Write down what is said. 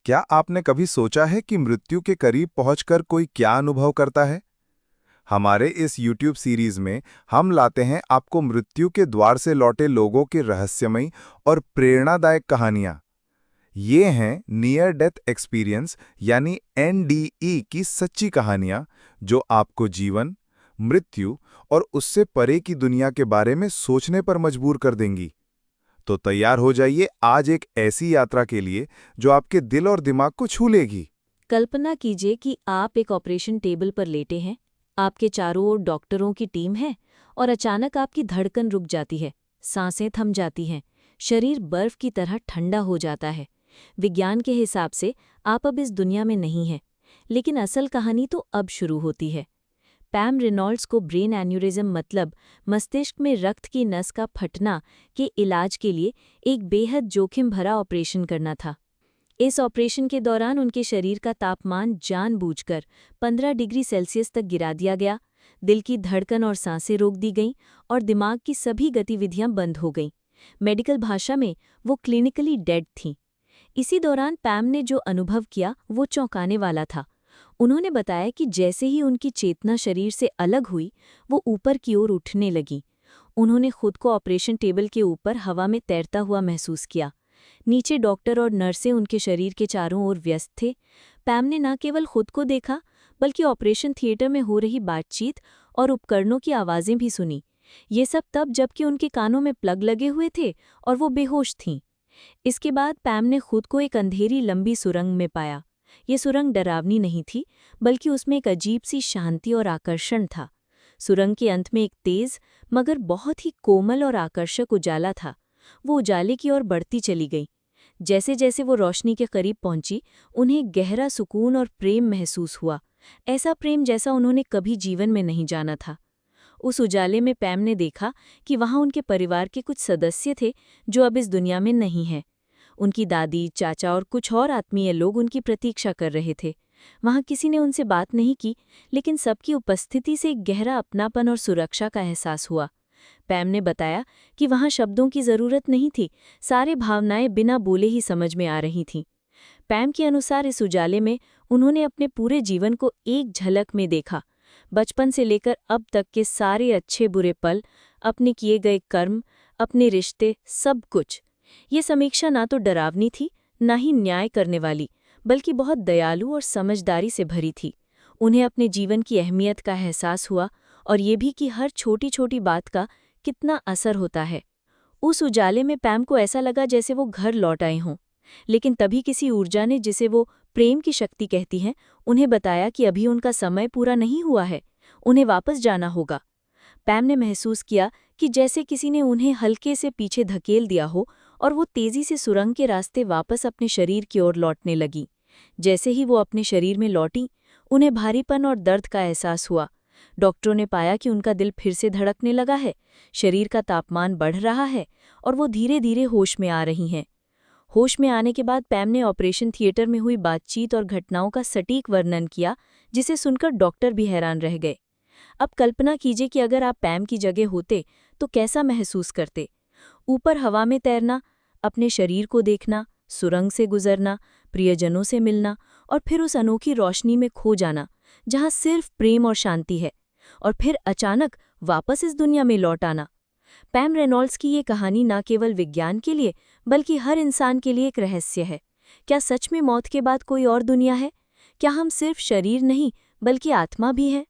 क्या आपने कभी सोचा है कि मृत्यु के करीब पहुंचकर कोई क्या अनुभव करता है? हमारे इस YouTube सीरीज में हम लाते हैं आपको मृत्यु के द्वार से लौटे लोगों की रहस्यमयी और प्रेरणादायक कहानियां। ये हैं नियर डेथ एक्सपीरियंस यानी NDE की सच्ची कहानियां, जो आपको जीवन, मृत्यु और उससे परे की दुनिया के बारे में सोचने पर मजबूर कर देंगी। तो तैयार हो जाइए आज एक ऐसी यात्रा के लिए जो आपके दिल और दिमाग को छू लेगी। कल्पना कीजिए कि आप एक ऑपरेशन टेबल पर लेटे हैं, आपके चारों ओर डॉक्टरों की टीम है और अचानक आपकी धड़कन रुक जाती है, सांसें थम जाती हैं, शरीर बर्फ की तरह ठंडा हो जाता है। विज्ञान के हिसाब से आप अब इस दुनिया में नहीं हैं, लेकिन असल कहानी तो अब शुरू होती है। पैम रेनॉल्ड्स को ब्रेन एन्यूरिज्म मतलब मस्तिष्क में रक्त की नस का फटना के इलाज के लिए एक बेहद जोखिम भरा ऑपरेशन करना था। इस ऑपरेशन के दौरान उनके शरीर का तापमान जानबूझकर 15 डिग्री सेल्सियस तक गिरा दिया गया, दिल की धड़कन और सांसें रोक दी गईं और दिमाग की सभी गतिविधियां बंद हो गईं। मेडिकल भाषा में वो क्लिनिकली डेड थीं। इसी दौरान पैम ने जो अनुभव किया वो चौंकाने वाला था। उन्होंने बताया कि जैसे ही उनकी चेतना शरीर से अलग हुई, वो ऊपर की ओर उठने लगी। उन्होंने खुद को ऑपरेशन टेबल के ऊपर हवा में तैरता हुआ महसूस किया। नीचे डॉक्टर और नर्सें उनके शरीर के चारों ओर व्यस्त थे। पैम ने न केवल खुद को देखा, बल्कि ऑपरेशन थिएटर में हो रही बातचीत और उपकरणों की आवाज़ें भी सुनी। ये सब तब जबकि उनके कानों में प्लग लगे हुए थे और वो बेहोश थीं। इसके बाद पैम ने खुद को एक अंधेरी लंबी सुरंग में पाया। ये सुरंग डरावनी नहीं थी, बल्कि उसमें एक अजीब सी शांति और आकर्षण था। सुरंग के अंत में एक तेज मगर बहुत ही कोमल और आकर्षक उजाला था। वो उजाले की ओर बढ़ती चली गई। जैसे जैसे वो रोशनी के करीब पहुंची, उन्हें गहरा सुकून और प्रेम महसूस हुआ, ऐसा प्रेम जैसा उन्होंने कभी जीवन में नहीं जाना था। उस उजाले में पैम ने देखा कि वहां उनके परिवार के कुछ सदस्य थे जो अब इस दुनिया में नहीं हैं। उनकी दादी, चाचा और कुछ और आत्मीय लोग उनकी प्रतीक्षा कर रहे थे। वहां किसी ने उनसे बात नहीं की, लेकिन सबकी उपस्थिति से एक गहरा अपनापन और सुरक्षा का एहसास हुआ। पैम ने बताया कि वहां शब्दों की जरूरत नहीं थी, सारे भावनाएं बिना बोले ही समझ में आ रही थीं। पैम के अनुसार इस उजाले में उन्होंने अपने पूरे जीवन को एक झलक में देखा, बचपन से लेकर अब तक के सारे अच्छे बुरे पल, अपने किए गए कर्म, अपने रिश्ते, सब कुछ। ये समीक्षा ना तो डरावनी थी, ना ही न्याय करने वाली, बल्कि बहुत दयालु और समझदारी से भरी थी। उन्हें अपने जीवन की अहमियत का एहसास हुआ और ये भी कि हर छोटी छोटी बात का कितना असर होता है। उस उजाले में पैम को ऐसा लगा जैसे वो घर लौट आए हों। लेकिन तभी किसी ऊर्जा ने, जिसे वो प्रेम की शक्ति कहती हैं, उन्हें बताया कि अभी उनका समय पूरा नहीं हुआ है, उन्हें वापस जाना होगा। पैम ने महसूस किया कि जैसे किसी ने उन्हें हल्के से पीछे धकेल दिया हो और वो तेजी से सुरंग के रास्ते वापस अपने शरीर की ओर लौटने लगी। जैसे ही वो अपने शरीर में लौटी, उन्हें भारीपन और दर्द का एहसास हुआ। डॉक्टरों ने पाया कि उनका दिल फिर से धड़कने लगा है, शरीर का तापमान बढ़ रहा है और वो धीरे धीरे होश में आ रही हैं। होश में आने के बाद पैम ने ऑपरेशन थिएटर में हुई बातचीत और घटनाओं का सटीक वर्णन किया, जिसे सुनकर डॉक्टर भी हैरान रह गए। अब कल्पना कीजिए कि अगर आप पैम की जगह होते तो कैसा महसूस करते। ऊपर हवा में तैरना, अपने शरीर को देखना, सुरंग से गुजरना, प्रियजनों से मिलना और फिर उस अनोखी रोशनी में खो जाना जहां सिर्फ प्रेम और शांति है, और फिर अचानक वापस इस दुनिया में लौट आना। पैम रेनॉल्ड्स की ये कहानी न केवल विज्ञान के लिए, बल्कि हर इंसान के लिए एक रहस्य है। क्या सच में मौत के बाद कोई और दुनिया है? क्या हम सिर्फ शरीर नहीं, बल्कि आत्मा भी हैं?